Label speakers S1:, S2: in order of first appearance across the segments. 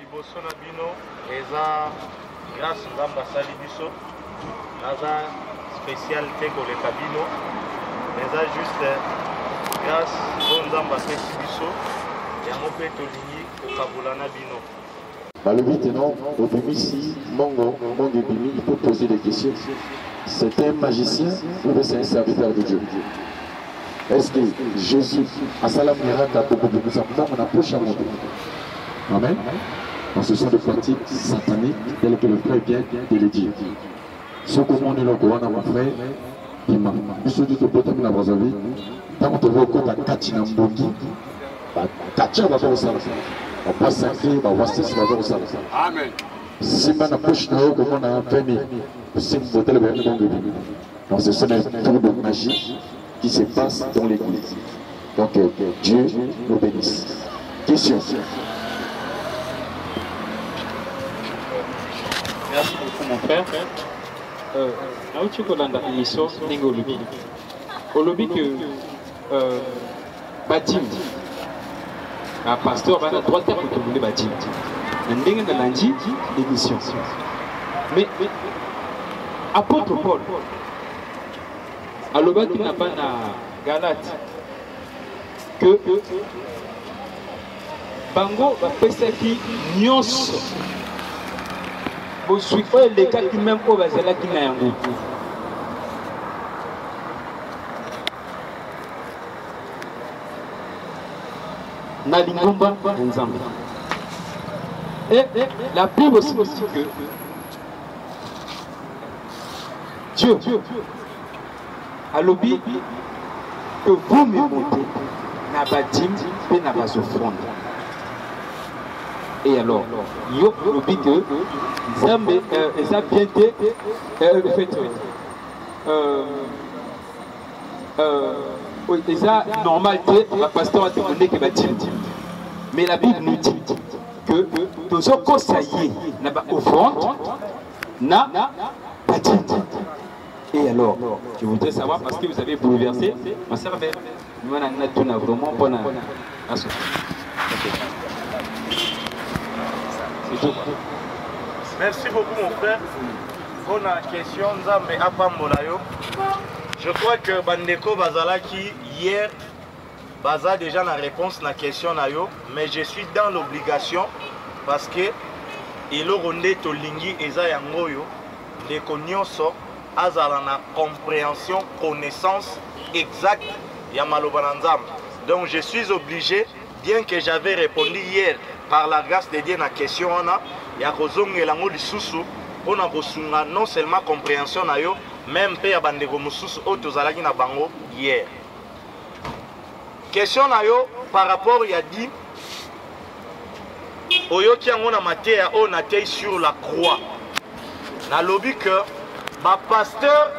S1: liboso na bino eza grâce nzambe asali biso naza spécial te koleka bino eza juste grâce oyo nzambe apesi biso yango mpe tolingi kokabola na bino.
S2: Balobi tenant au Bimisi, Mongo Bimi, il faut poser des questions. C'est un magicien ou c'est un serviteur de Dieu? Est-ce que Jésus a salam miracle à beaucoup de nous on approche à mon Dieu? Amen. Donc ce sont des pratiques sataniques telles que le frère vient de le dire. Ce que on est là, mon frère, il m'a dit que le na Brazzaville, tant qu'on te voit au côté à Katina Mbongi, Katia va voir ça. On va sacrer, on va se faire au salon. Amen. Si on approche de nous, comme on a permis, c'est une bouteille de vin. Donc ce sont des tours de magie qui se passent dans l'église. Donc Dieu nous bénisse. Question.
S3: Merci beaucoup mon frère. Là où tu es dans l'émission, c'est au lobby que Batim. Un pasteur va à droite pour tout le monde bâtir. Ndenge na lundi l'émission. Mais apôtre Paul, aloba qui n'a pas na Galate que bango va pesa qui nyonso. Bo suis pas les cas qui même au bazela qui na yango. Et la Bible aussi dit que Dieu a lobby que vous me montez n'a pas dit et n'a pas offrande. Et alors, il y a lobby que ça bien été ça normalité la pasteur a demandé que mais la Bible nous dit que tous ceux qui ça y est n'a pas offrande n'a pas dit. Et alors je voudrais savoir parce que vous avez bouleversé ma sœur nous on a tout vraiment bon à ce c'est tout.
S1: Merci beaucoup mon frère. Bonne question nzambe apambola yo. Je crois que Bandeko Bazalaki hier baza déjà la réponse à la question na yo, mais je suis dans l'obligation parce que il ronde to lingi eza yango yo de konyoso azala na compréhension connaissance exacte ya maloba na nzambe. Donc je suis obligé, bien que j'avais répondu hier par la grâce de Dieu na question wana ya kozongela ngo lisusu pona kosunga non seulement compréhension na yo même pe ya bandeko mususu o tozalaki na bango hier. Question na yo par rapport ya dit oyoki yango na mateya o na tei sur la croix. Na lobi que ba pasteur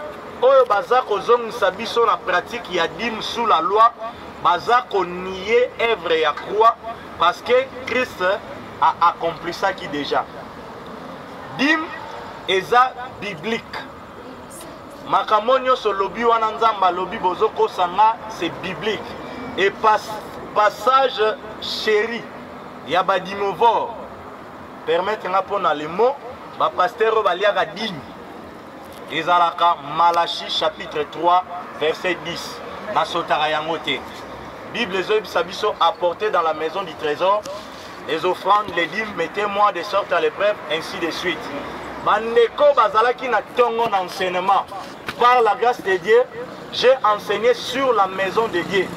S1: oyo baza kozongisa biso na pratique ya dim sous la loi baza ko nier œuvre ya croix parce que Christ a accompli ça qui déjà. Dim eza biblique. Makamonyo so lobi wana nzamba lobi bozoko sanga c'est biblique. Et passage chéri ya badimovore permettre nga pona le mot ba pasteur baliaka digne. Ezalaka Malachie chapitre 3 verset 10. Nasotara yango te. Bible ezobisa biso apporter dans la maison du trésor les offrandes, les dîmes, mettez-moi de sorte à l'épreuve, ainsi de suite. Bandeko bazalaki na tongo d'enseignement. Par la grâce de Dieu, j'ai enseigné sur la maison de Dieu.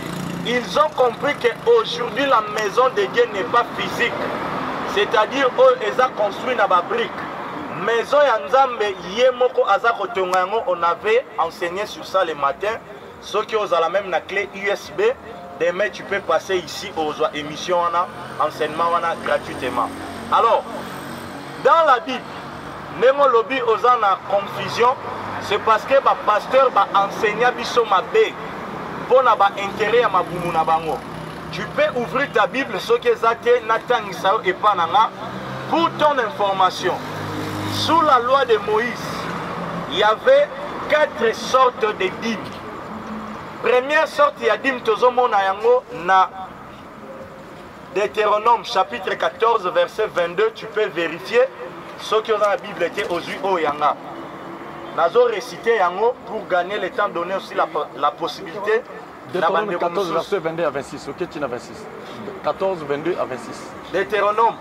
S1: Ils ont compris qu'aujourd'hui la maison de Dieu n'est pas physique. C'est-à-dire qu'ils ont construit na brique. Maison ya Nzambe yemoko azako tongango, on avait enseigné sur ça le matin. Ceux qui ont la même la clé USB, demain tu peux passer ici aux émissions enseignement gratuitement. Alors, dans la Bible, Nemo Lobby osa na confusion, c'est parce que le pasteur va enseigner biso mabe pour na ba intérêt à mabumu na bango. Tu peux ouvrir ta Bible ce que zate natangisa et pananga pour ton information. Sous la loi de Moïse, il y avait 4 sortes de dîmes. Première sorte, il y a dîmes tozomona yango na Deutéronome chapitre 14 verset 22, tu peux vérifier ce que dans la Bible était aux yeux au Yanga. Nazo récité Yango pour gagner le temps, donner aussi la possibilité.
S2: Deutéronome 14 verset 22 à 26. Ok, tu n'as 26. 14, 22 à 26.
S1: Deutéronome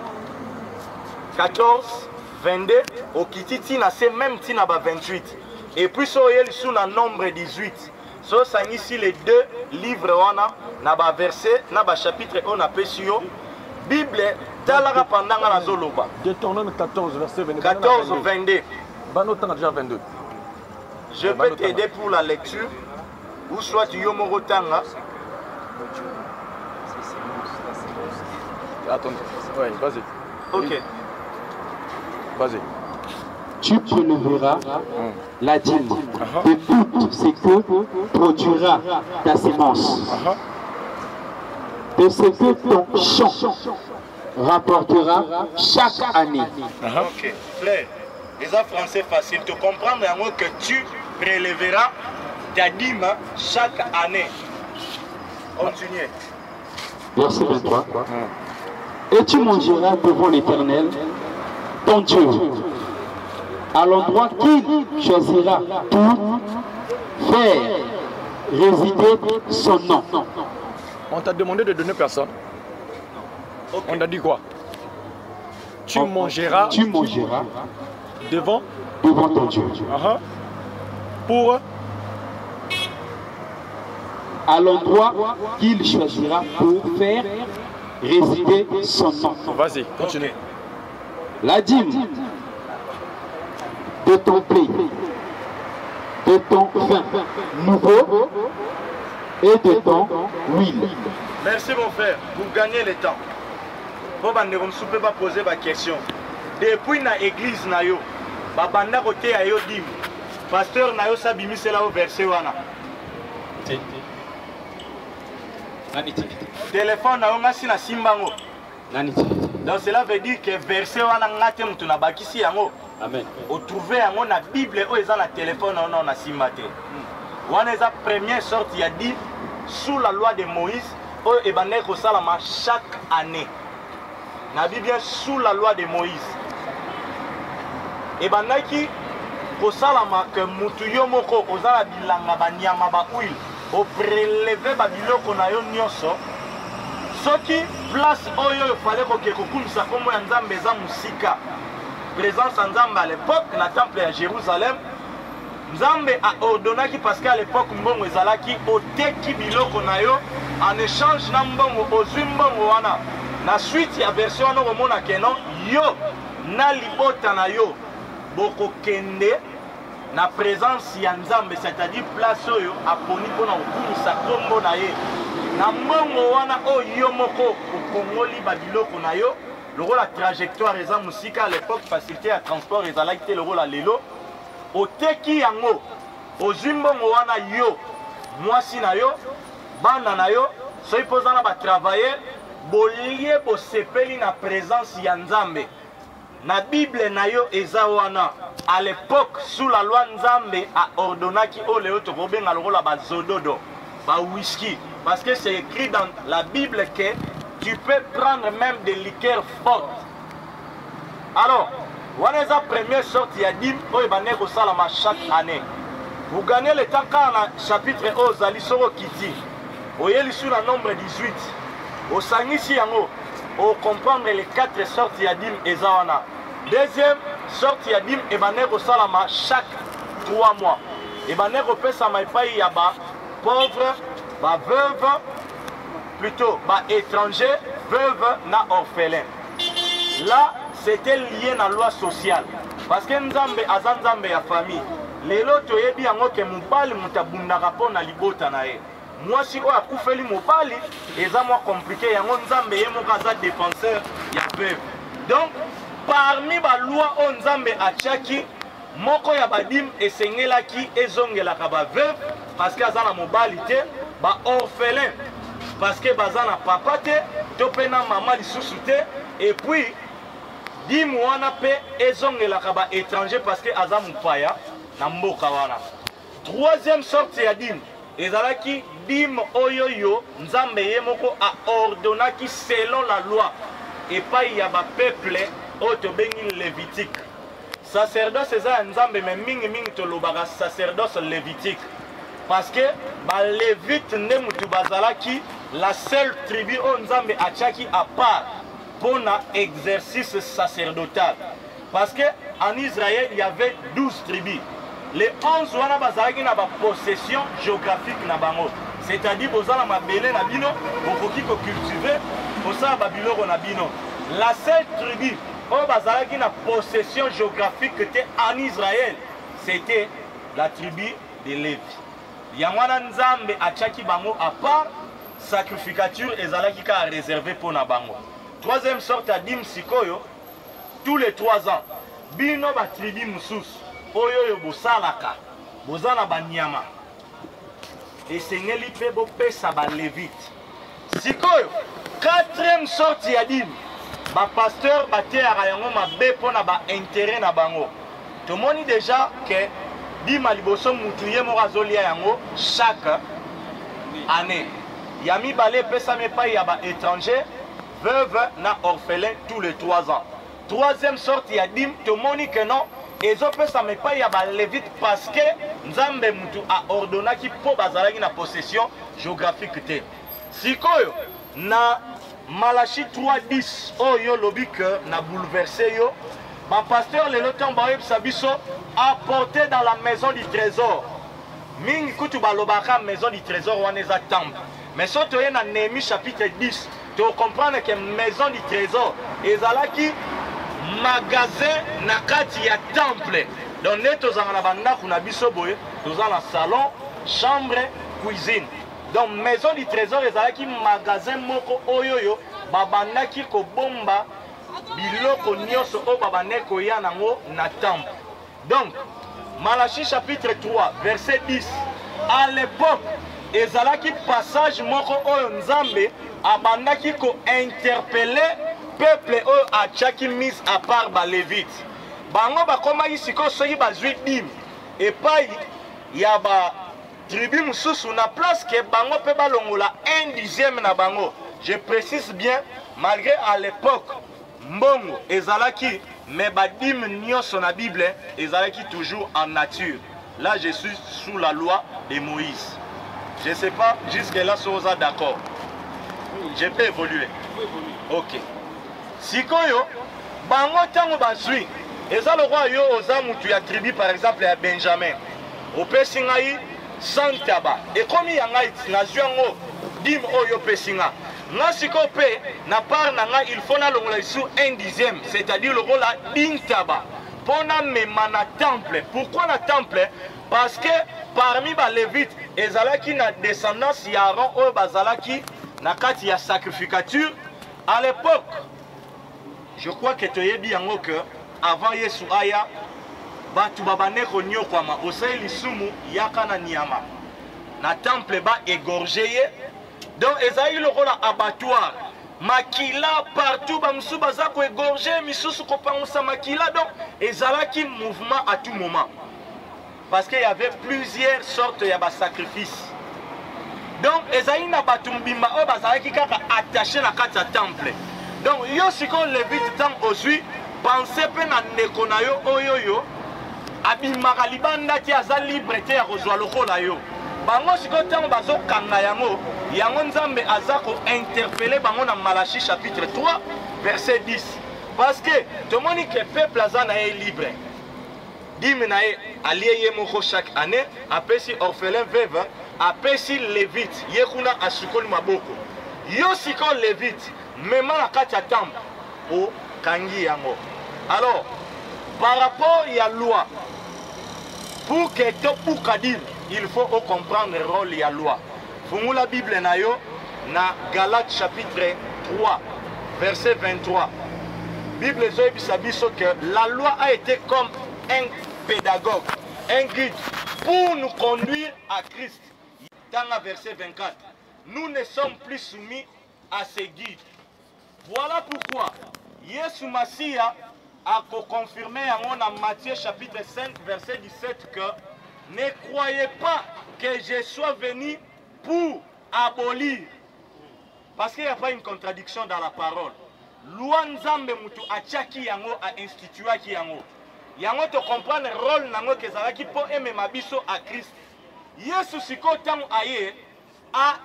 S1: 14, 22, au Kititi na c'est même tina ba 28. Et puis so yel sous na nombre 18. So ça ici les deux livres wana na ba verset na ba chapitre on a pesio Bible talara pendant la zoloba.
S2: Deutéronome 14 verset 22.
S1: 14 22.
S2: Bano tanga déjà 22.
S1: Je peux t'aider pour la lecture ou soit tu yomoro tanga.
S2: Attends. Ouais, vas-y.
S1: OK.
S2: Vas-y.
S3: Tu préleveras la dîme de tout ce que produira ta sémence, de ce que ton champ rapportera chaque année.
S1: OK. Claire. Les français facile. Tu comprends que tu prélèveras ta dîme chaque année. Continuez.
S3: Verset 23. Et tu mangeras devant l'Éternel, ton Dieu, à l'endroit qu'il choisira pour faire résider son nom.
S2: On t'a demandé de donner personne. Okay. On t'a dit quoi? Tu mangeras devant
S3: ton Dieu.
S2: Pour
S3: à l'endroit qu'il choisira pour faire résider son nom.
S2: Vas-y, continue.
S3: La dîme de ton blé, de ton vin nouveau et de ton huile.
S1: Merci mon frère, vous gagnez le temps. Vous ne pouvez pas poser ma question. Depuis na église na yo, babanda kote ya yo dîme. Pasteur na yo sabimi c'est là au verset wana. Téléphone na yo ngasi na simbango. Donc cela veut dire que verset wana ngate mutu na bakisi yango.
S3: Amen.
S1: Au trouver yango na Bible o eza na téléphone on na simate. Wana eza première sorte ya dit sous la loi de Moïse o ebane ko salama chaque année. Na Bible sous la loi de Moïse. Ebanaki ko salama que mutu yo moko ozala bilanga banyama ba huile o prélever ba biloko na yo nyonso. Soki place oyo fallait que kokumisa komo ya Nzambe za musika. Présence en Nzambe à l'époque na temple à Jérusalem. Nzambe a ordonné parce qu'à l'époque mbongo ezalaki oteki biloko na yo en échange na mbongo ozwi mbongo wana. Na suite ya version wana komona kenon yo na libota na yo boko kende na présence ya Nzambe, c'est-à-dire place oyo aponi pona okumisa kombo na ye. Na mbongo wana oyo moko okongoli ba biloko na yo. Le rôle la trajectoire eza musika à l'époque facilité à transport ezalaki te le rôle la lelo. Oteki yango ozwi mbongo wana yo mwasi na yo bana na yo soki pozana ba travailler bolie bosepeli na présence ya Nzambe. Na Bible na yo eza wana à l'époque sous la loi Nzambe a ordonnaki o leo tokobenga le rôle la bazododo ba whisky parce que c'est écrit dans la Bible que tu peux prendre même des liqueurs fortes. Alors, voilà la première sortie à dîme au Baneko Salama chaque année. Vous gagnez le temps quand chapitre 11 à l'Isoro Kiti. Au Yélisou le nombre 18. Au Sangisi Yango, au comprendre les 4 sorties à dîme et Zawana. Deuxième sortie à dîme et Baneko Salama chaque 3 mois. Et Baneko Pesama et Paï Yaba, pauvre, ba veuve, plutôt bah, étranger, veuve, na orphelin. Là, c'était lié à la loi sociale. Parce que Nzambe, aza Nzambe ya famille. Lelo toyebi yango ke mobali mutabundaka po na libota na ye. Mwasi oyo akufeli mobali, eza mwa compliqué yango Nzambe ye moko aza défenseur ya veuve. Donc, parmi ba loi o Nzambe atiaki, moko ya badim esengelaki ezongelaka ba veuve parce que aza na mobali te, ba orphelin. Parce que bazana papa te, topena maman lisusu te, et puis dim wana pe ezongelaka ba étranger parce que aza mupaya na mboka wana. Troisième sorte ya dim, ezalaki dîme oyo yo nzambe ye moko aordonnaki selon la loi epai ya bapeuple oyo tobengi lévitique. Sacerdoce eza ya nzambe me mingi tolobaka sacerdoce lévitique parce que balévite nde mutu bazalaki la seule tribu oyo nzambe atiaki à part pour na exercice sacerdotal. Parce que en Israël il y avait 12 tribus. Les 11 wana bazalaki na ba possession géographique na bango. C'est-à-dire bozala mabele na bino, bokoki ko cultiver, bozala ba biloko na bino. La seule tribu oyo bazalaki na possession géographique était en Israël, c'était la tribu de Lévi. Yango wana nzambe atiaki bango à part, sacrificature ezalaki ka réservé pour na bango. Troisième sorte ya dîme sikoyo, tous les 3 ans, bino ba tribu mususu oyo yo bosalaka, bozana banyama. Esengeli pe bopesa ba lévite. Sikoyo, 4e sorte ya dîme, ba pasteur bateyaka yango mabe pona ba intérêt na bango. Tomoni déjà que dîme liboso mutu ye moko azolia yango chaque année. Ya mibale epesami epai ya ba étranger, veuve na orphelin tous les 3 ans. 3e sorte ya dîme, tomoni que non, ezopesama epai ya ba lévite parce que nzambe mutu aordonnaki po bazalaki na possession géographique te. Sikoyo na Malachi 3:10 oyo lobi que na bouleversé yo, ba pasteur lelo ntango bayebisa biso apporter dans la maison du trésor. Mingi kutu balobaka maison du trésor wana eza temple. Mais so toye na Néhémie chapitre 10, tu comprendre que maison du trésor ezalaki magasin na kati ya temple. Donc ne tozanga na bandako na biso boye, toza na salon, chambre, cuisine. Donc maison du trésor ezalaki magasin moko oyoyo babandaki kobomba biloko nyonso oyo babandaki koya nango na temple. Donc Malachi chapitre 3 verset 10, à l'époque ezalaki passage moko oyo nzambe abandaki ko interpeller peuple oyo atiaki mise à part ba lévite. Bango bakomaki sikoyo soki bazwi dîme epai ya ba tribu mususu na place que bango pe balongola 1/10 na bango. Je précise bien, malgré à l'époque mbongo ezalaki, mais ba dîme nyonso na Bible ezalaki toujours en nature. Là je suis sous la loi de Moïse. Je ne sais pas jusque là si vous êtes d'accord. Je peux évoluer. Ok. Sikoyo bango tango bazwi eza le roi yo oza mutu ya tribu par exemple ya Benjamin. Opesi ngai santaba ekomi ya ngai nazwi yango dîme oyo opesi nga. Nga sikoyo pe na part na nga il faut na longola isu 1/10, c'est-à-dire le rôle la dintaba pona mema na temple. Pourquoi na temple? Parce que parmi ba lévites ezalaki na descendance ya Aaron oyo bazalaki na kati ya sacrificature. À l'époque, je crois que toyebi yango que avant Yesu aya batu babaneko nyokwama osali lisumu yaka na nyama na temple ba égorger ye. Donc ezali le rôle abattoir makila partout bamusu baza ko égorger misusu ko pangusa makila. Donc ezalaki mouvement à tout moment parce qu'il y avait plusieurs sortes ya ba sacrifices. Donc ezali na batu mbimba o bazalaki kaka attaché na kati ya temple. Donc yo siko lévite tant ozwi pensez pe na ndeko na yo oyo yo abimaka libanda ti aza libre te ya kozwa lokola yo. Bango siko ntango bazokanga yango yango nzambe aza kointerpele bango na Malachi chapitre 3 verset 10. Parce que tomoni ke peuple aza na ye libre, dîme na ye alie ye moko chaque année, apesi orphelin veuve, apesi lévite ye kuna asukoli maboko. Yo siko lévite mema na kati ya temple o kangi yango. Alors par rapport à la loi, pour que tu puisses dire, il faut comprendre le rôle de la loi. Fungou la Bible na yo na Galates chapitre 3 verset 23. Bible zoebisabiso que la loi a été comme un pédagogue, un guide pour nous conduire à Christ. Dans le verset 24, nous ne sommes plus soumis à ces guides. Voilà pourquoi Yesu Masia a confirmé en Matthieu chapitre 5 verset 17 que ne croyez pas que je sois venu pour abolir. Parce qu'il n'y a pas une contradiction dans la parole. Loi nzambe mutu atiaki yango a instituaki yango. Yango te comprendre rôle nango kezalaki po emema biso a Christ. Yesu siko tango aye a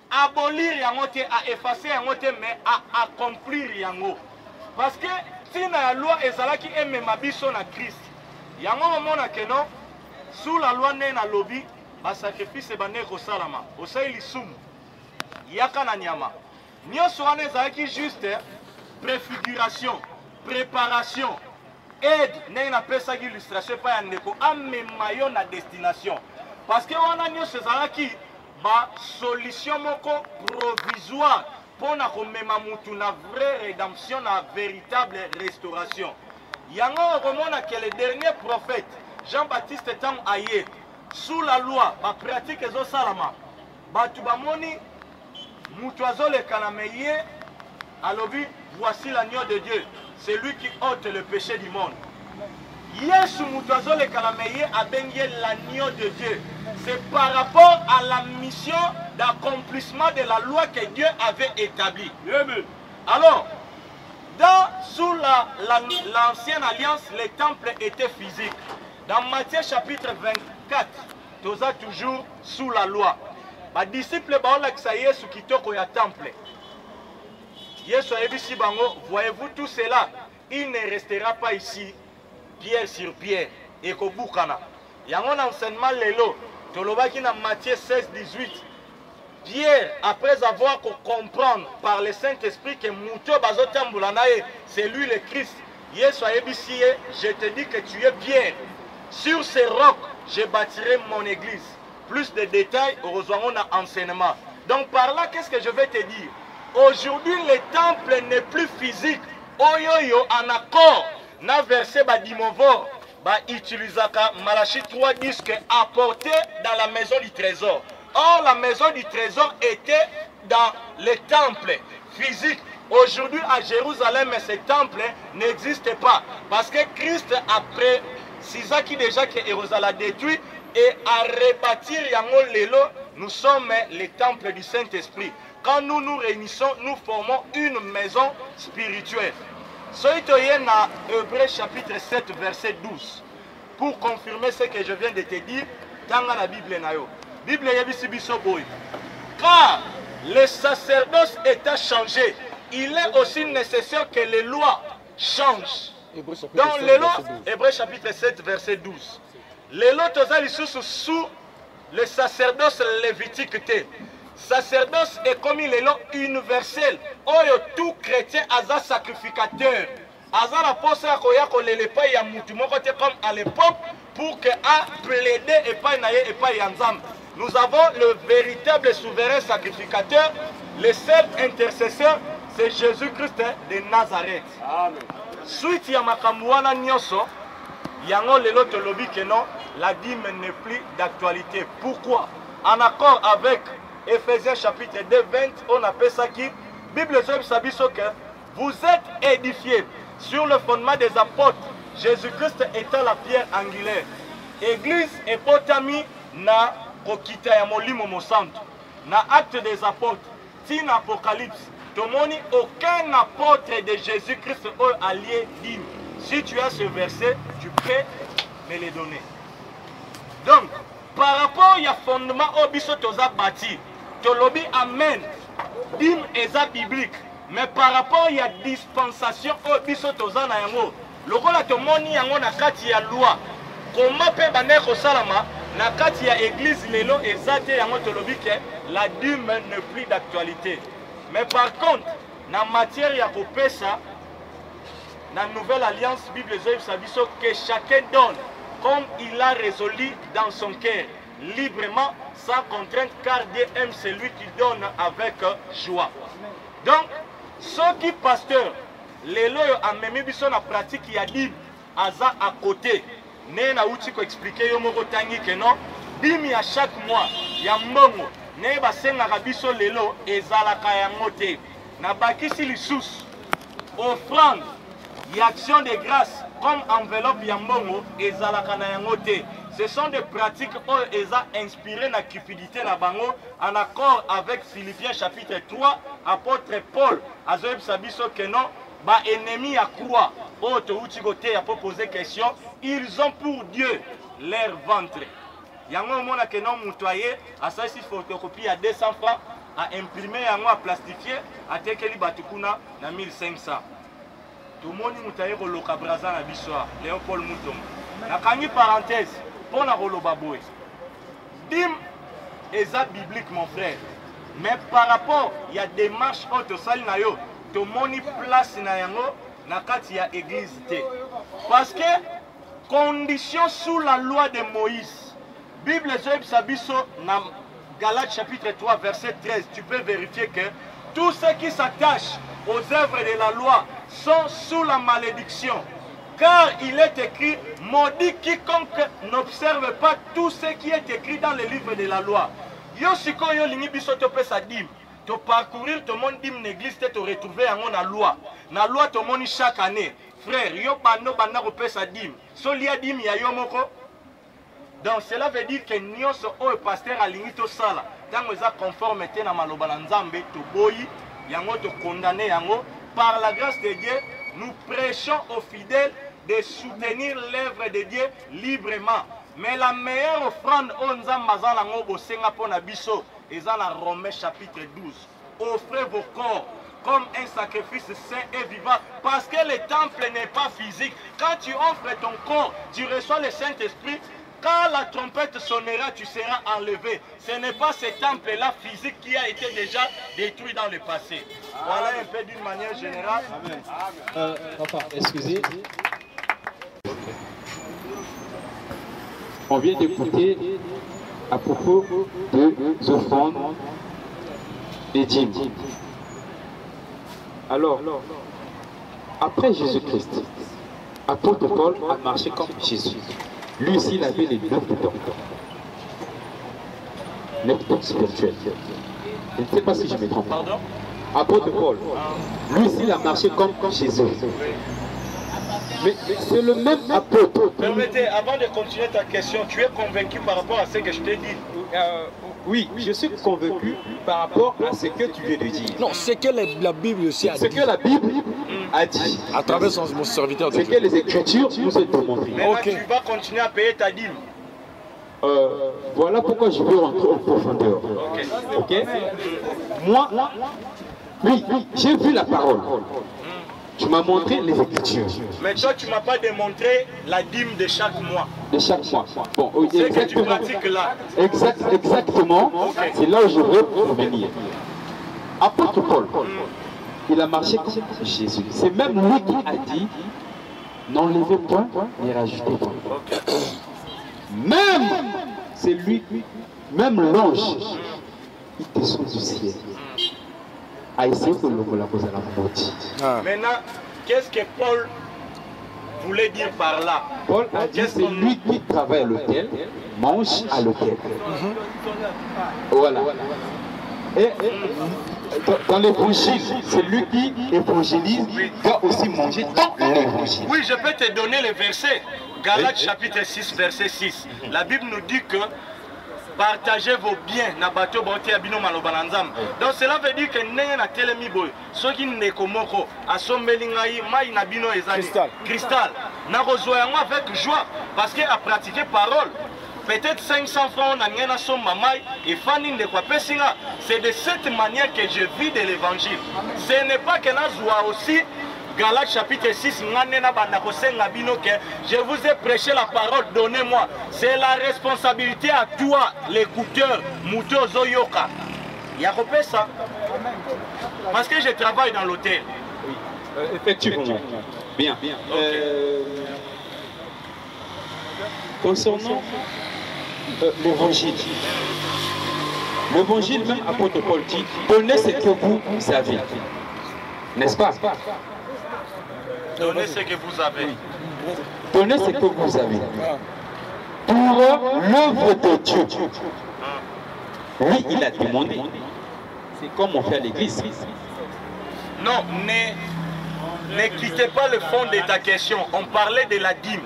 S1: abolir yango te, a effacer yango te, mais a accomplir yango. Parce que tina ya loi ezalaki emema biso na Christ. Yango momona ke non, sous la loi ne na lobi, ba sacrifice bande ko salama. Osai lisumu. Yaka na nyama. Nyonso wana ezalaki juste préfiguration, préparation, aide, n'est pas ça illustration pas un écho, amema yo na destination. Parce que on a nyonso ezalaki ba solution moko provisoire pour na komema mutu na vraie rédemption, na véritable restauration. Yango remona que le dernier prophète Jean-Baptiste Tam aye sous la loi, ba pratique ezo salama. Ba tu ba moni mutu azole kanameye alobi voici l'agneau de Dieu, c'est lui qui ôte le péché du monde. Yesu mutu azole kanameye abenye l'agneau de Dieu. C'est par rapport à la mission d'accomplissement de la loi que Dieu avait établie. Alors, sous l'ancienne alliance, les temples étaient physiques. Dans Matthieu chapitre 24, nous sommes toujours sous la loi. Les disciples Yesu kitoko ya temple. Yesu a bango, voyez-vous tout cela, il ne restera pas ici, pierre sur pierre, et kobukana. Yangon enseignement lelo, tolobaki na Matthieu 16, 18. Pierre, après avoir comprendre par le Saint-Esprit que Mouto Bazotambulanae, c'est lui le Christ. Yesu a ébissé, je te dis que tu es Pierre. Sur ces rocs, je bâtirai mon église. Plus de détails, heureusement, on a enseignement. Donc par là, qu'est-ce que je vais te dire? Aujourd'hui, le temple n'est plus physique. Oyoyo, en accord, na verset Badimovo, utilisaka Malachie 3 disent que apporté dans la maison du trésor. Or, la maison du trésor était dans le temple physique. Aujourd'hui, à Jérusalem, ce temple n'existe pas. Parce que Christ, après 6 ans qui déjà que Jérusalem a détruit, et à rebâtir Yango Lelo, nous sommes les temples du Saint-Esprit. Quand nous nous réunissons, nous formons une maison spirituelle. Soyez dans Hébreux chapitre 7, verset 12. Pour confirmer ce que je viens de te dire, dans la Bible, Bible car le sacerdoce étant changé, il est aussi nécessaire que les lois changent. Dans les lois, Hébreux chapitre 7, verset 12. Les lois sous le sacerdoce lévitique. Sacerdoce est comme les lois universelles. Oyo tout chrétien a un sacrificateur. Aza la poste à koyako le pas ya mutu moko te comme à l'époque pour que a plaider et pas naye et pas yanzam. Nous avons le véritable souverain sacrificateur, le seul intercesseur, c'est Jésus-Christ de Nazareth. Amen. Suite ya makamwana nyoso, yango lelo tolobi que non, la dîme n'est plus d'actualité. Pourquoi? En accord avec Ephésiens chapitre 2, 20, on appelle ça qui Bible sabiso que vous êtes édifiés sur le fondement des apôtres, Jésus-Christ étant la pierre angulaire. Église et potami na kokita ya molimo mosanto. Na acte des apôtres, tin apocalypse, tomoni aucun apôtre de Jésus-Christ est allié digne. Si tu as ce verset, tu peux me les donner. Donc, par rapport au fondement au biso toza bâti, tolobi amen, dim eza biblique. Mais par rapport à la dispensation au biso toza na yango, lokola tomoni yango na kati ya loi, comment peut baner ko salama na kati ya église lelo ezate yango tolobi que la dîme n'est plus d'actualité. Mais par contre, na matière ya kopesa na nouvelle alliance Bible sabiso que chacun donne comme il a résolu dans son cœur, librement, sans contrainte, car Dieu aime celui qui donne avec joie. Donc, ceux qui pasteurs, les loyaux en même biso na pratique ya dit aza à côté. Ne na uti ko expliquer yo moko tangi que non, bimi à chaque mois ya mbongo ne ba senga biso lelo ezalaka yango te. Na bakisi lisusu offrande y action de grâce comme enveloppe ya mbongo ezalaka na yango te. Ce sont des pratiques qui sont inspirées dans la cupidité na bango, en accord avec Philippiens chapitre 3, apôtre Paul, Azoeb Sabiso que non, ba ennemi à croix, autre outil côté à poser question, ils ont pour Dieu leur ventre. Yango mona que non mutoyer, à ça si photocopie à 200 francs, à imprimer yango à plastifier, à tekeli batukuna na 1500. Tout le monde mutoyer au loka braza na bisoa, Léopold Moutom. La kangi parenthèse, pour la rolobaboué. Dim eza biblique mon frère. Mais par rapport, il y a des marches auto sali na yo, to moni place na yango na kati ya église té. Parce que condition sous la loi de Moïse. Bible Zoeb Sabiso na Galates chapitre 3 verset 13, tu peux vérifier que tous ceux qui s'attachent aux œuvres de la loi sont sous la malédiction. Car il est écrit, maudit quiconque n'observe pas tout ce qui est écrit dans le livre de la loi. Yo siko yo lingi biso to pesa dim, to parcourir to mon dim l'église te retrouver en la loi. Na loi to moni chaque année. Frère, yo bando banda ko pesa dim. So lia dim ya yo moko. Donc cela veut dire que nyonso o pasteur alingi to sala. Tango eza conforme te na maloba na Nzambe to boyi, yango to condamner yango par la grâce de Dieu. Nous prêchons aux fidèles de soutenir l'œuvre de Dieu librement. Mais la meilleure offrande, est dans Romains chapitre 12. Offrez vos corps comme un sacrifice saint et vivant. Parce que le temple n'est pas physique. Quand tu offres ton corps, tu reçois le Saint-Esprit. Quand la trompette sonnera, tu seras enlevé. Ce n'est pas ce temple-là physique qui a été déjà détruit dans le passé. Voilà un peu d'une manière générale.
S3: Papa, excusez. On vient d'écouter à propos des offrandes des dîmes. Alors, après Jésus-Christ, apôtre Paul a marché comme Jésus. Lui aussi, il avait les 9 dons. 9 dons spirituels. Je ne sais pas si je me trompe.
S1: Pardon?
S3: Apôtre Paul, lui aussi, il a marché comme Jésus. Mais c'est le même apôtre.
S1: Permettez, avant de continuer ta question, tu es convaincu par rapport à ce que je t'ai dit?
S3: Oui, je suis convaincu par rapport à ce que tu viens de dire.
S4: Non, c'est que la Bible aussi a dit.
S3: Ce que la Bible a dit.
S4: À travers mon serviteur de
S3: Ce
S4: Dieu.
S3: que les Écritures nous ont démontré.
S1: Maintenant,
S4: Ok.
S1: tu vas continuer à payer ta dîme.
S3: Voilà pourquoi je veux rentrer en profondeur. Ok? Moi, oui, j'ai vu la parole. Tu m'as montré les Écritures.
S1: Mais toi, tu ne m'as pas démontré la dîme de chaque mois.
S3: De chaque mois. Bon, oui,
S1: C'est que tu
S3: exactement.
S1: pratiques là.
S3: Exactement. C'est là où je veux revenir. Apôtre Paul, il a marché comme Jésus. C'est même lui qui a dit, n'enlevez point, ni rajoutez point. Même, c'est lui, même l'ange, il descend du ciel. A essayé de la cause à la maudit.
S1: Maintenant, qu'est-ce que Paul voulait dire par là?
S3: Paul a dit, c'est lui qui travaille à l'hôtel, mange à l'hôtel. Voilà. Et dans l'évangile, c'est lui qui évangélise, doit aussi manger dans l'évangile.
S1: Oui, je peux te donner le verset. Galates chapitre 6, verset 6. La Bible nous dit que partagez vos biens na bateau bote abino maloba na nzambe. Donc cela veut dire que ndenge na telemi boy soki ndeko moko asombeli ngai mai na bino ezali cristal na kozwa yango avec joie parce que a pratiquer parole. Peut-être 500 francs na ngena somba mai et fani ndeko apesi nga. C'est de cette manière que je vis de l'évangile. Ce n'est pas que nazwa aussi Galates chapitre 6, je vous ai prêché la parole, donnez-moi. C'est la responsabilité à toi, l'écouteur, Mouto Zoyoka. Il y a repéré ça. Parce que je travaille dans l'hôtel.
S3: Oui, effectivement. Bien. Concernant l'évangile, même apôtre Paul dit, donnez ce que vous avez. N'est-ce pas?
S1: Donnez ce que vous avez.
S3: Donnez ce que vous avez. Pour l'œuvre de Dieu. Lui, il a demandé. C'est comme on fait à l'église.
S1: Non, ne quittez pas le fond de ta question. On parlait de la dîme.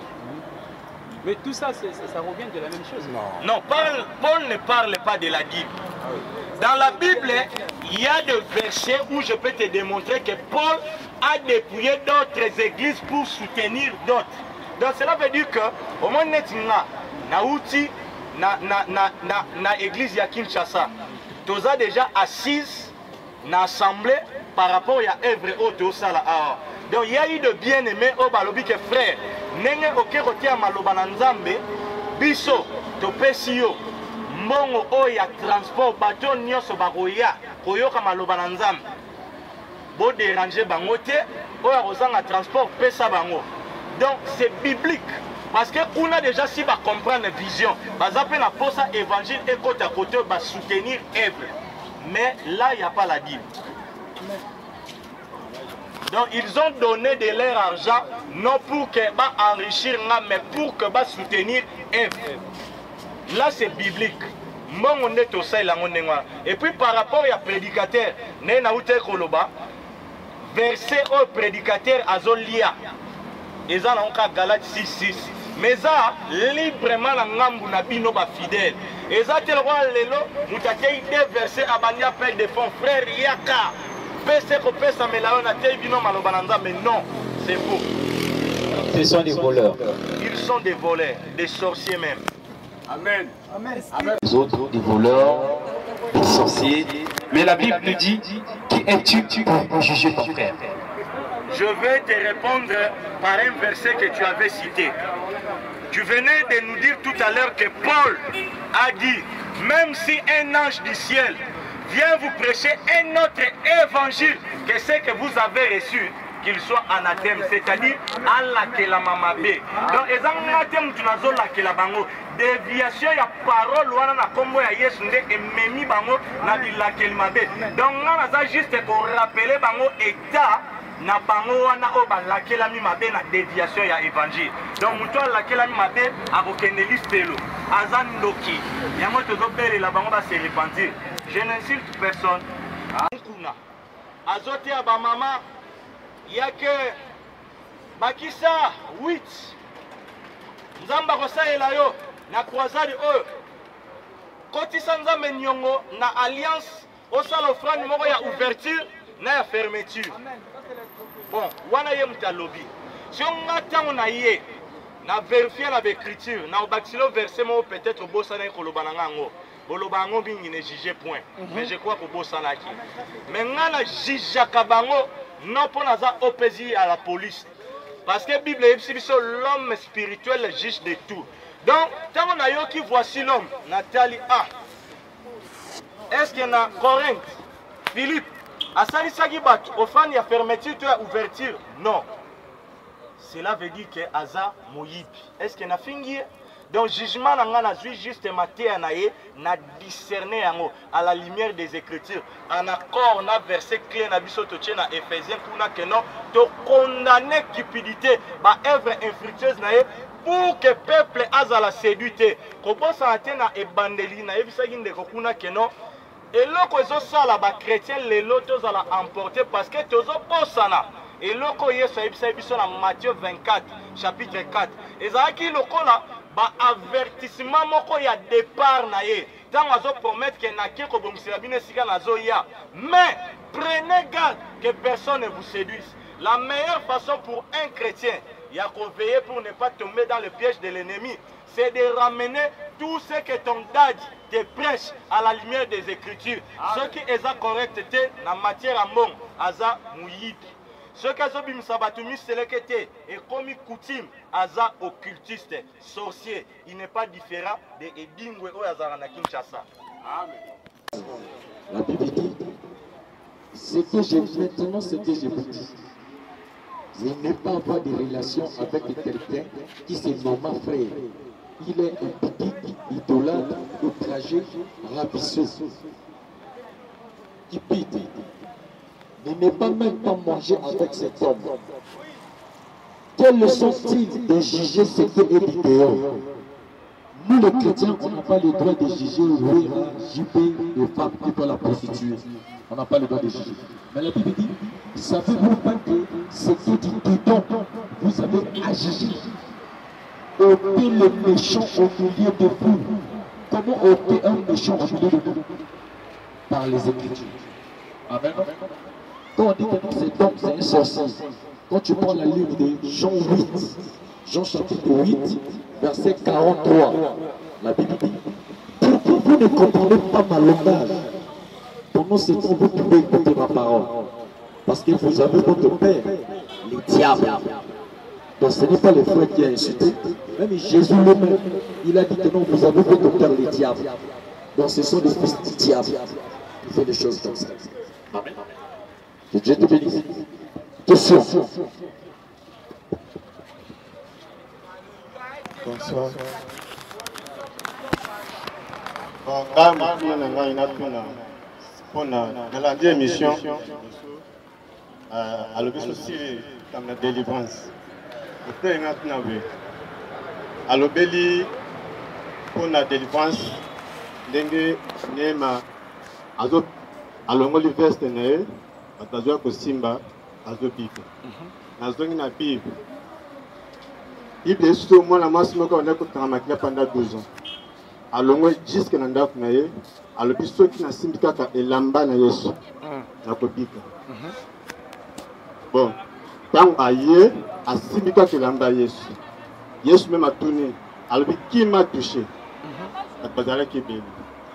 S3: Mais tout ça, ça revient de la même chose.
S1: Non, Paul ne parle pas de la Bible. Dans la Bible, il y a des versets où je peux te démontrer que Paul a dépouillé d'autres églises pour soutenir d'autres. Donc cela veut dire que au moins na église ya Kinshasa, tous a déjà assise na assemblée par rapport à œuvre auto sala. Donc il y a eu de bien-aimés au balobi que frère nenge okerotia maloba na nzambe biso to pesio mbongo oya transport bato nyonso bakoya koyoka maloba na nzambe bo déranger bango te oya kozanga transport pesa bango. Donc c'est biblique parce que on a déjà si ba comprendre vision baza pe na posa évangile et côté à côté ba soutenir œuvre. Mais là il y a pas la Bible. Donc ils ont donné de leur argent non pour que bah enrichir mais pour que bah soutenir œuvre. Là c'est biblique. Et puis par rapport à prédicateur, verset au prédicateur azolia. Et ça on Galate 6:6. Mais ça librement la ngambu na bino ba fidèle. Et ça tel roi lelo mutakei des versets abania appel de fond frère yaka. Mais non, c'est faux.
S3: Ce sont des voleurs.
S1: Ils sont des voleurs, des sorciers même.
S3: Amen. Amen. Les autres, des voleurs, des sorciers. Mais la Bible nous dit, qui es-tu pour juger ton frère?
S1: Je vais te répondre par un verset que tu avais cité. Tu venais de nous dire tout à l'heure que Paul a dit, même si un ange du ciel vient vous prêcher un autre évangile que ce que vous avez reçu, qu'il soit anathème, c'est-à-dire Allah que la mamabé. Donc, les anathèmes, tu n'as pas la bango. Déviation, il y a parole, ou on a combo ya yesu et memi bango, na la que mabé. Donc, on a juste pour rappeler bango état. Na bango wana o ba lakela mi mabe na déviation ya évangile. Donc muto lakela mi mabe abokende listelo azandoki yango tozo bele la bango ba se repentir. Je n'insulte personne. Kuna azote ya ba mama yake bakisa 8 nzamba kosaela yo na croisade oyo kotisa nzambe nyongo na alliance osala offrande moko ya ouverture na ya fermeture. Bon, wana ye mutalobi. Si on attend na ye, na vérifier la écriture, na obaxilo verset mo peut-être bossa na kolobananga ngo. Bolobango bingi ne juger point. Mais je crois que bossa na ki. Mais ngana jija kabango non pour naza opposer à la police. Parce que Bible est l'homme spirituel juge de tout. Donc, tant on a yo qui voici l'homme, Nathalie A. Est-ce qu'il y a Corinthe, Philippe Asali Sagibat, au fan il y a fermeture, tu as ouverture. Non. Cela veut dire que Aza Moïb. Est-ce qu'il y a fini? Donc, jugement n'a juste maté na discerner à la lumière des Écritures. En accord, on a verset clé na bisotoche na Ephésiens pour na que non, te condamner cupidité, ba œuvre infructueuse na pour que peuple aza la séduite. Kobo sa atena e bandeli na ebisagi ndeko kuna que non. Et loko ezo sala ba chrétien les lotos à la emporter parce que tozo posana. Et loko yeso ebisa biso na Matthieu 24 chapitre 4. Ezaki loko la ba avertissement moko ya départ na ye. Tant azo promettre que na ke ko bomisela bino sika na zo ya. Mais prenez garde que personne ne vous séduise. La meilleure façon pour un chrétien il y a qu'on veiller pour ne pas tomber dans le piège de l'ennemi, c'est de ramener tout ce que ton dad te prêche à la lumière des Écritures. Ce qui est correcté en matière à mon, aza mouyid. Ce qui est bimsabatumi selekete et comme coutume, aza occultiste, sorcier. Il n'est pas différent de Edingwe ou Azarana Kinshasa. Amen.
S2: La Bible dit, maintenant ce que je vous dis. Je n'ai pas avoir de relation avec quelqu'un qui se nomme frère. Il est un petit idolâtre, outragé, ravisseux. Qui pite. Ne pas même pas manger avec cet homme. Quelle leçon t-il de juger ce qui est dit dehors? Nous les chrétiens, on n'a pas le droit de juger Rouéra, JP et femmes qui font la prostituée. On n'a pas le droit de juger. Mais la Bible dit, savez-vous pas que ce qui dit dedans, vous avez à juger? ôter le méchant au milieu de vous. Comment ôter un méchant au milieu de vous? Par les Écritures. Amen. Quand on dit que c'est donc c'est un sorcier, quand tu prends la ligne de Jean 8, Jean chapitre 8, verset 43, la Bible dit, pourquoi vous ne comprenez pas ma langage? Pendant ce temps, vous pouvez écouter ma parole. Parce que vous avez votre père, les diables. Donc ce n'est pas le frère qui a insulté. Même Jésus lui-même, il a dit que non, vous avez votre père, les diables. Donc ce sont des fils du diable. Il fait des choses comme ça. Amen. Que Dieu te bénisse. Question.
S5: Bonsoir. Bon, là, maintenant, dans la dernière émission, à l'obéissance aussi, comme la délivrance. Le frère est maintenant, à l'obéissance, pour la délivrance, dengue, nema, alongoli veste nae, atazwa kosimba, azopika. Nazongi na Bible. Bible est surtout moi la masse moko on a kotramakila pendant 12 ans. Alongo jusqu'à ndako na ye, alobi soki na simbika ka elamba na Yesu. Na kopika. Bon, tant aye asimbika ka elamba Yesu. Yesu même a tourné, alobi qui m'a touché. Atazala ki beli.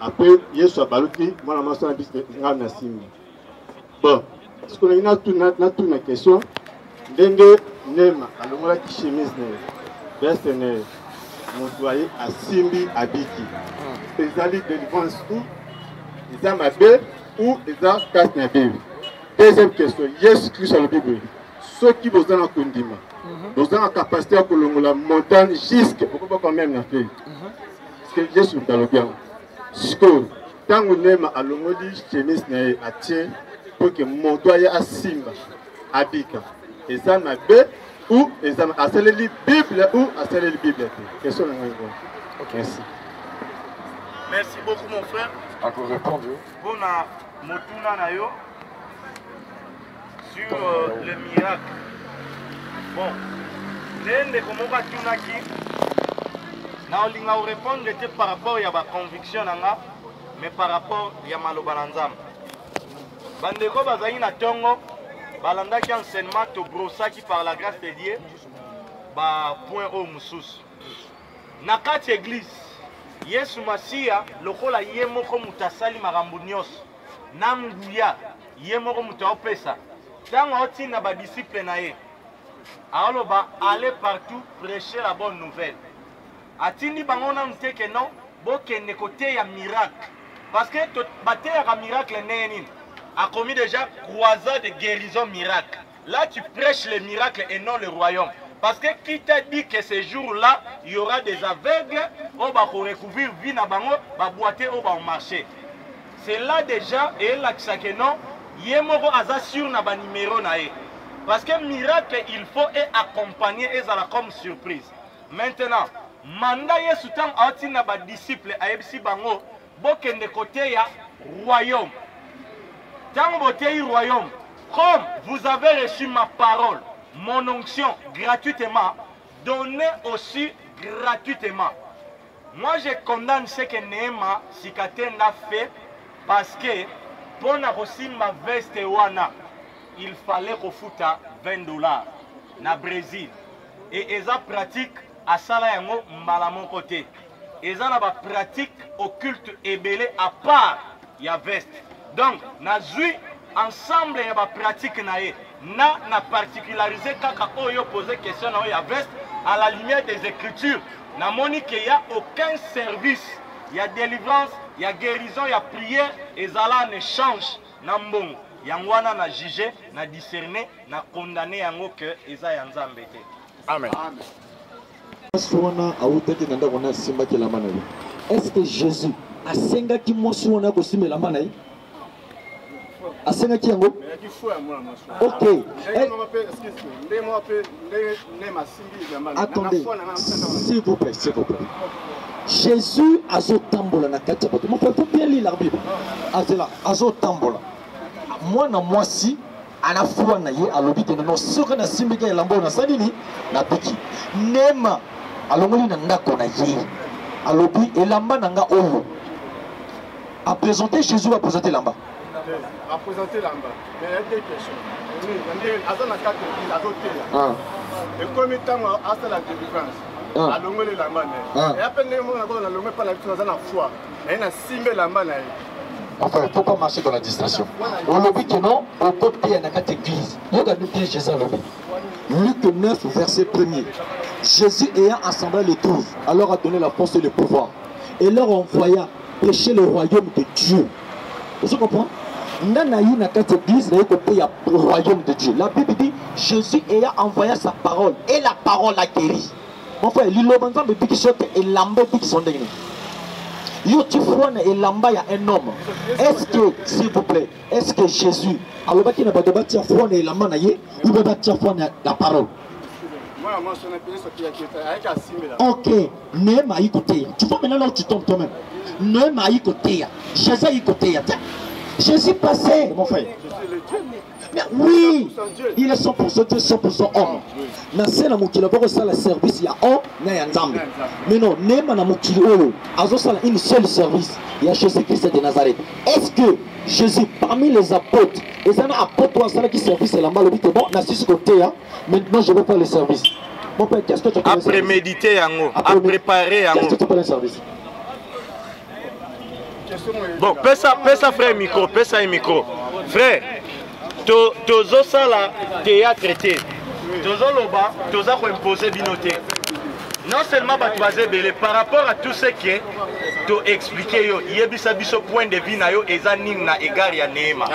S5: Après Yesu a baluki, moi la masse na simbi. Bon, ce qu'on a une autre question, ndenge nema alongola ki chemise ne veste ne motoye asimbi abiki. Ezali délivrance ou eza mabe ou eza casse na Bible. Deuxième question, Jésus Christ à la Bible. Ceux qui vous ont kondima, vous ont la capacité à kolongola montagne jusque pourquoi quand même na fait. Parce que Jésus est dans le bien. Score tant on nema alongoli chemise ne atie pour que mon doigt à Simba, Abika. Et ça m'a bé ou et ça m'a scellé la Bible ou à sceller la Bible. Question de merci.
S1: Merci beaucoup mon frère.
S4: Encore répondu.
S1: Bon à Motuna Nayo sur le miracle. Bon, l'un comment va tunaki? Na olinga répondre par rapport à ma conviction nanga, mais par rapport à Malobananzam. Bandeko bazali na tongo balandaki enseignement to brosaki par la grâce de Dieu ba point au mususu na kati église Yesu Masia lokola ye moko mutasali makambo nyonso na nguya ye moko mutaopesa tango otina ba disciple na ye aloba aller partout prêcher la bonne nouvelle atindi bango na mteke non bokende côté ya miracle parce que baté ya miracle neni a commis déjà croisade de guérison miracle. Là, tu prêches le miracle et non le royaume. Parce que qui t'a dit que ce jour-là, il y aura des aveugles, on va recouvrir vie na bango, va boiter au marché. C'est là déjà, et là que non, yemoro aza sur na ba numéro nae. Parce que miracle, il faut accompagner et ça comme surprise. Maintenant, manda yesu tang ati na ba disciple ayebisi bango, bokende côté ya royaume. Dans votre royaume, comme vous avez reçu ma parole, mon onction gratuitement, donnez aussi gratuitement. Moi, je condamne ce que Néma Sikate n'a fait parce que pour aussi ma veste wana, il fallait qu'on foute $20 na Brésil. Et ils ont pratique à Salayango malamon côté. Ils ont la pratique occulte et belé à part ya veste. Donc, nazui ensemble ya ba pratique nae na particularisé kaka oyo poser question na ya veste à la lumière des écritures. Na moni que y a aucun service, il y a délivrance, il y a guérison, il y a prière et zala en échange na mbongo. Yangwana na juger, na discerner, na condamner yango que eza ya nzambe te.
S4: Amen.
S2: Est-ce que Jésus a sengaki mosu wana kosimela mana? Asenga kiango? Ok. Attendez, s'il vous plaît, s'il vous plaît. Jésus a zo tambola na kati ya bato. Mon frère, faut bien lire la Bible. Azela, azo tambola. Moi na moi si ana fuwa na ye alobi te non soka na simbika ya lambo na salini na biki. Nema
S6: alongoli na ndako na ye alobi elamba nanga oyo a présenté Jésus, a présenté l'amba.
S5: A présenté l'amba. Mais il y a deux questions. Et comme il y a la délivrance, à l'ongole l'amba. Et après, on a l'ongole pas la foi. Mais il y a simbe l'amba.
S6: Enfin, il ne faut pas marcher dans la distraction. On lobby que non, on peut payer dans cette église. Regardez bien Jésus lobby. Luc 9, verset 1er. Jésus ayant assemblé les 12, alors a donné la force et le pouvoir. Et leur envoya prêcher le royaume de Dieu. Vous comprenez? Nanaï na cette église, il y a le royaume de Dieu. La Bible dit Jésus ayant envoyé sa parole et la parole a guéri. Mon frère, l'île me dit que l'amba qui sont déguisés. Yo tu vois et lamba ya un homme. Est-ce que, s'il vous plaît, est-ce que Jésus, alors qu'il n'a pas de bâtir froid et lamba naïe, ou de bâtir froid la parole? Ok, ne m'a écouté. Tu vois maintenant là où tu tombes toi-même. Ne m'a écouté. Jésus a écouté. Jésus passait, mon frère. Mais oui, il est 100% Dieu, 100% homme. Nase na mukila boko sala service ya o na ya nzambe. Mais non, nema na mukili oyo azo sala une seule service ya Jésus-Christ de Nazareth. Est-ce que Jésus parmi les apôtres, et ça n'a apôtre sala qui service la malo bité bon na six côté hein. Maintenant je vais faire le service. Mon père, qu'est-ce que tu as
S1: après méditer yango, après préparer yango.
S6: Qu'est-ce que tu peux le service?
S1: Bon, pesa frère micro, pesa un micro. Frère, tozo sala théâtre traité. Tozo loba, tozo ko imposer binoté. Non seulement batouaze belé par rapport à tout ce qui est to expliquer yo, yebisa biso point de vue na yo eza ning na égard ya neema.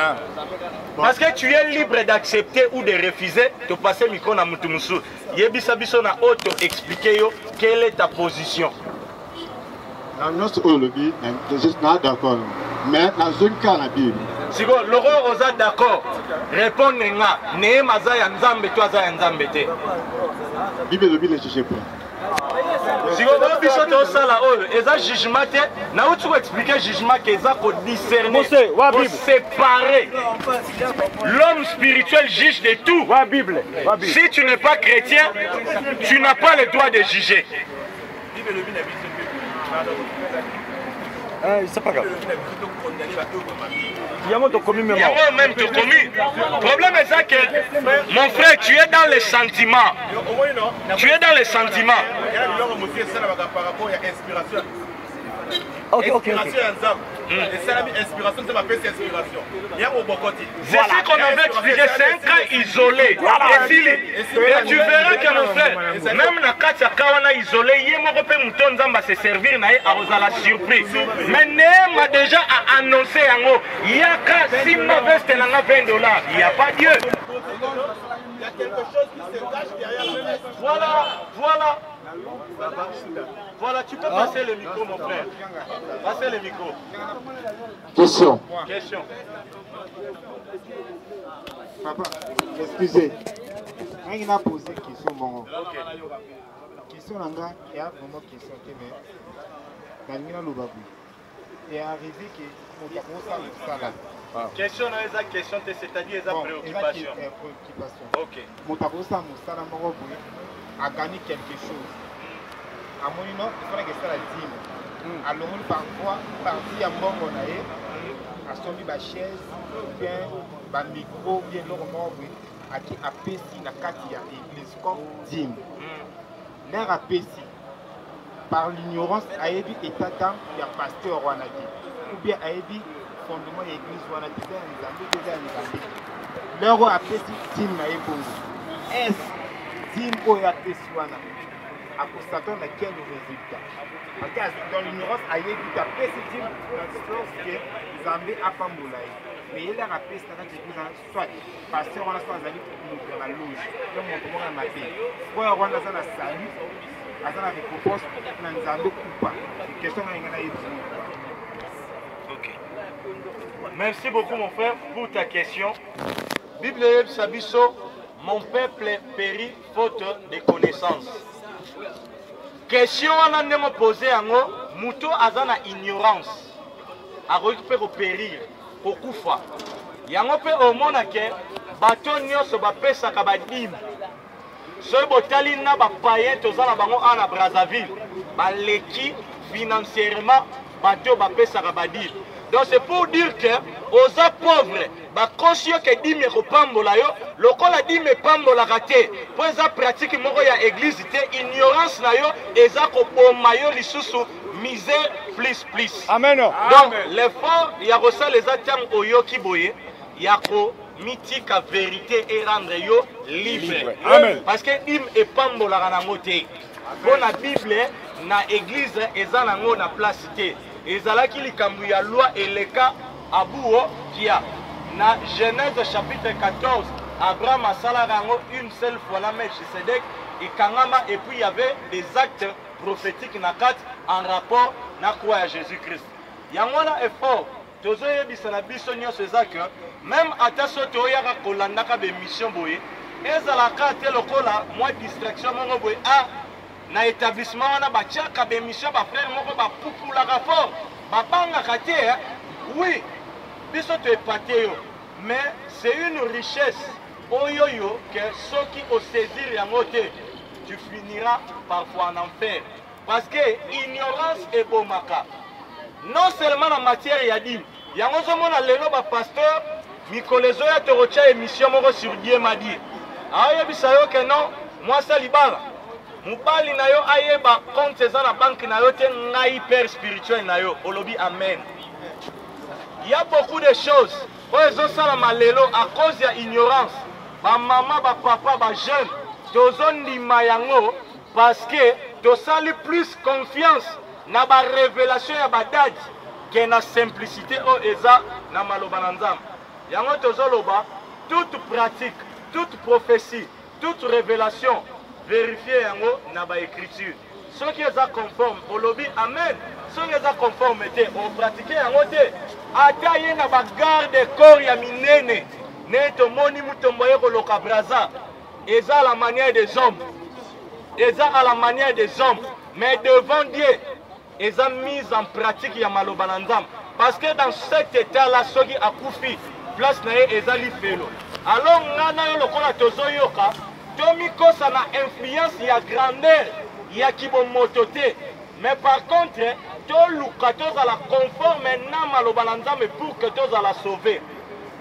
S1: Parce que tu es libre d'accepter ou de refuser de passer micro na mutu musu. Yebisa biso na auto expliquer yo quelle est ta position.
S5: Non, c'est au lobby, je suis d'accord. Mais dans une cas, la Bible.
S1: Si vous êtes d'accord, répondez nga. Neema za ya nzambe to za ya nzambe te.
S5: Bible lobby ne cherche pas.
S1: Si vous avez besoin de ça là, eza jugement te. Na utu ko expliquer jugement que eza ko discerner, ko séparer. L'homme spirituel juge de tout. Si tu n'es pas chrétien, tu n'as pas le droit de juger.
S4: C'est pas grave. Il y a même
S1: tout commis. Le problème est ça que, mon frère, tu es dans les sentiments. Tu es dans les sentiments.
S4: Ok.
S1: C'est ce qu'on avait expliqué, c'est un cas isolé. Et tu verras que mon frère, même dans le cas Kawana isolé, il y a se servir à la surprise. Mais Néhem a déjà annoncé il y a qu'à 6 mauvaises $20. Il n'y a pas Dieu.
S5: Il y a quelque chose qui se cache derrière.
S1: Voilà. Voilà, tu peux passer le micro, mon frère. Passez le micro.
S6: Question.
S7: Papa, excusez. Je vais poser une question. Question, il y a vraiment une question. Il est arrivé que on a ça là.
S1: Question, c'est-à-dire les préoccupations. Ok.
S7: Mon a gagné quelque chose. À mon nom, il faudrait que ça la dîme. Alors, parfois, partie à mon monaïe, à son lit, chaise, ou bien, micro, ou bien, l'homme, à qui a péci la katia, l'église comme dîme. L'air a péci. Par l'ignorance, a évi et tatan, il y a pasteur ou anadi. Ou bien, a évi fondement de l'église ou anadi, l'air a péci, dîme, a évi. Est-ce Dimbo ya Teswana, à constater quel résultat. Dans l'ignorance, il y a eu des pécidimes dans le sens que Zambé a pas moulé. Mais il y a des pécidimes soit pasteur, on a soit Zali pour la loge. Donc, on va mater. Soit on a la salut, on a la récompense, on a Zambé ou pas. Question à
S1: Ok. Merci beaucoup, mon frère, pour ta question. Bible Sabiso. Mon peuple périt faute de connaissances. Question on a me posé en haut, Mouto azana ignorance. A récupérer au périr, au koufa. Yango pe au monde que bateau nyos ba pesa ka badim. soki botali na bapayen toza na bango awa na Brazzaville baleki financièrement bato bapesaka badile. Donc c'est pour dire que oza pauvre bakosi yo ke dime kopambola yo lokola dime pambolaka te po eza pratique moko ya église te, ignorance na yo eza koboma yo lisusu misère plus.
S7: Amen.
S1: Donc l'effort ya kosala eza ntango oyoki boye ya komitika vérité et rendre yo libre.
S7: Amen.
S1: Parce que dime epambolaka nango te mpo na Bible na église eza nango na place te. Ezalaki likambo ya loi eleka abuo kia na Genèse chapitre 14 Abraham asalaka yango une seule fois na Melchisedec ikangama, et puis il y avait des actes prophétiques na kati en rapport na croix ya Jésus-Christ. Yango na effort tozoyebisa na biso nyonso eza que même ata so toyaka kolandaka bemission boye ezalaka te lokola mwa distraction moko boye na établissement wana batiaka bemission bafrère moko bapupulaka fort babangaka te. Oui, biso toepate yo, mais c'est une richesse oyoyo que soki osaisir yango te tu finiras parfois en enfer, parce que ignorance ebomaka non seulement en matière ya dîme. Yango zomona lelo bapasteur mikolo ezoya tokotia émission moko sur Dieu m'a dit aoyebisa yo ke non mwasa libala mobali na yo ayeba compte eza na banque na yo te ngai père spirituel na yo olobi amen. Il y a beaucoup de choses oyo ezosalama lelo à cause ya ignorance. Bamama bapapa bajeune tozondima yango parce que tosali plus confiance na barévélation ya badadi ke na simplicité oyo eza na maloba na Nzambe. Yango tozoloba toute pratique, toute prophétie, toute révélation vérifier yango na ba écriture. Ceux qui sont conformes olobi amen. Ceux qui sont conformes te on pratique yango te. Ata ye na ba garde corps ya minene ne to moni mutombo ye koloka braza. Eza la manière des hommes. Eza à la manière des hommes, mais devant Dieu eza mise en pratique ya maloba na Nzambe. Parce que dans cet état là soki akufi place na ye eza lifelo. Alors ngana yo lokola tozoyoka tomikosa na influence ya grandeur ya kibomoto te, mais par contre toluka tozala conforme na maloba na Nzambe pour que tozala sauver.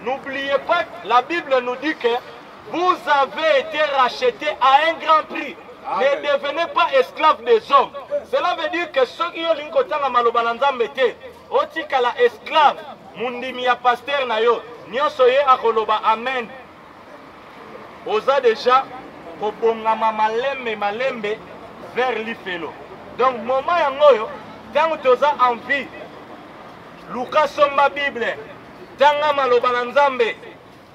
S1: N'oubliez pas, la Bible nous dit que vous avez été rachetés à un grand prix. Ne devenez pas esclaves des hommes. Cela veut dire que ceux qui ont l'inkotanga maloba na Nzambe te otika la esclave mundimi ya pasteur na yo nyonso ye akoloba amen. Oza déjà kobongama malembe vers l'ifelo. Donc moment yango yo tango toza en vie luka somba Bible tanga maloba na Nzambe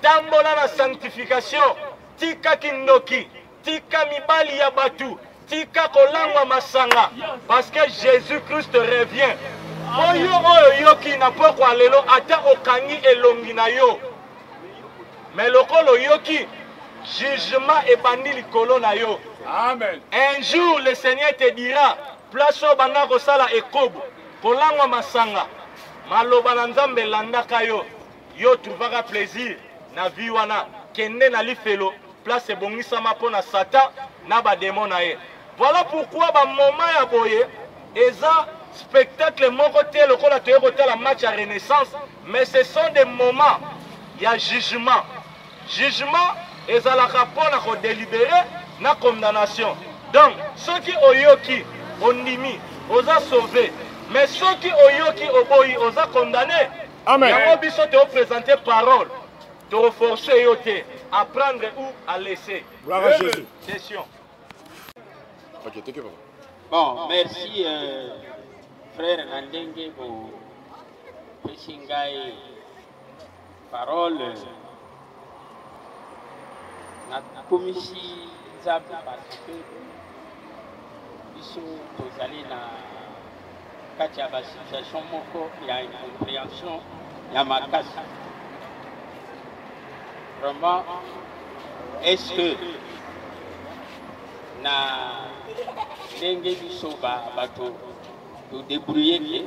S1: tambola na sanctification tika kindoki tika mibali ya batu tika kolangwa masanga parce que Jésus-Christ revient. Oyo oyo yoki na pokwa lelo ata okangi elongi na yo, mais lokolo yoki jugement ebandi likolo na yo.
S7: Amen.
S1: Un jour le Seigneur te dira place o banga kosala ekobo kolangwa masanga maloba na Nzambe landaka yo yo trouvera plaisir na vie wana kende na lifelo place ebongisama mpona Satan na badémon na ye. Voilà pourquoi ba moment ya boye eza spectacle moko te lokola toye kotala match ya Renaissance, mais ce sont des moments ya jugement. Jugement ezalaka mpona kodélibérer na condamnation. Donc ceux qui oyoki ondimi oza sauvé, mais ceux qui oyoki oboyi oza condamné.
S7: Amen.
S1: Yango biso te présenter parole te reforcer yo te apprendre ou à laisser.
S7: Gloire à Jésus.
S1: Question.
S4: Ok, t'es que papa.
S8: Bon, merci frère Nandenge pour Peshingai parole. Na commission Zab parce que biso tozali na kati ya ba situation moko ya incompréhension ya makasi. Vraiment, est-ce que na ndenge biso bato to débrouiller bien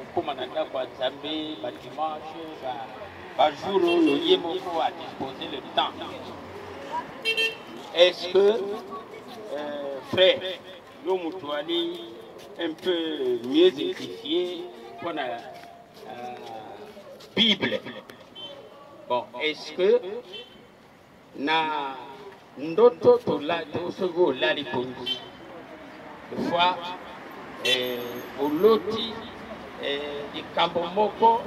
S8: okoma na ndako ya Nzambe ba dimanche ba jour oyo ye moko a disposer le temps? est-ce que, frère, nous pouvons aller un peu mieux édifier pour la Bible? Bon, est-ce que na ndoto tola tosogo la lipongi des fois oloti di kambo moko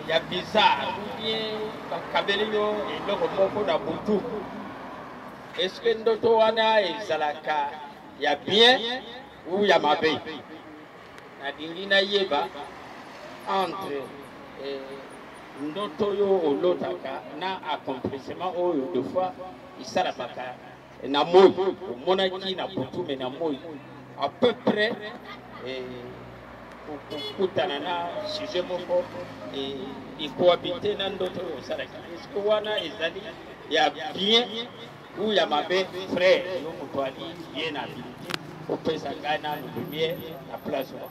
S8: ya bizarre ou bien bakabelio eloko moko na butu, est-ce que ndoto wana ezalaka ya bien ou ya mabe? Na dingi na yeba entre ndoto yo olotaka na accomplissement oyo deux fois isalabaka na moi omonaki na butu me na moi à peu près kukutana na sujet moko ikohabite na ndoto oyo osalaki. Est-ce que wana ezali ya bien ou ya mabe? Frère yo moto ali ye na habilité opesa ngai na lumière na place wana.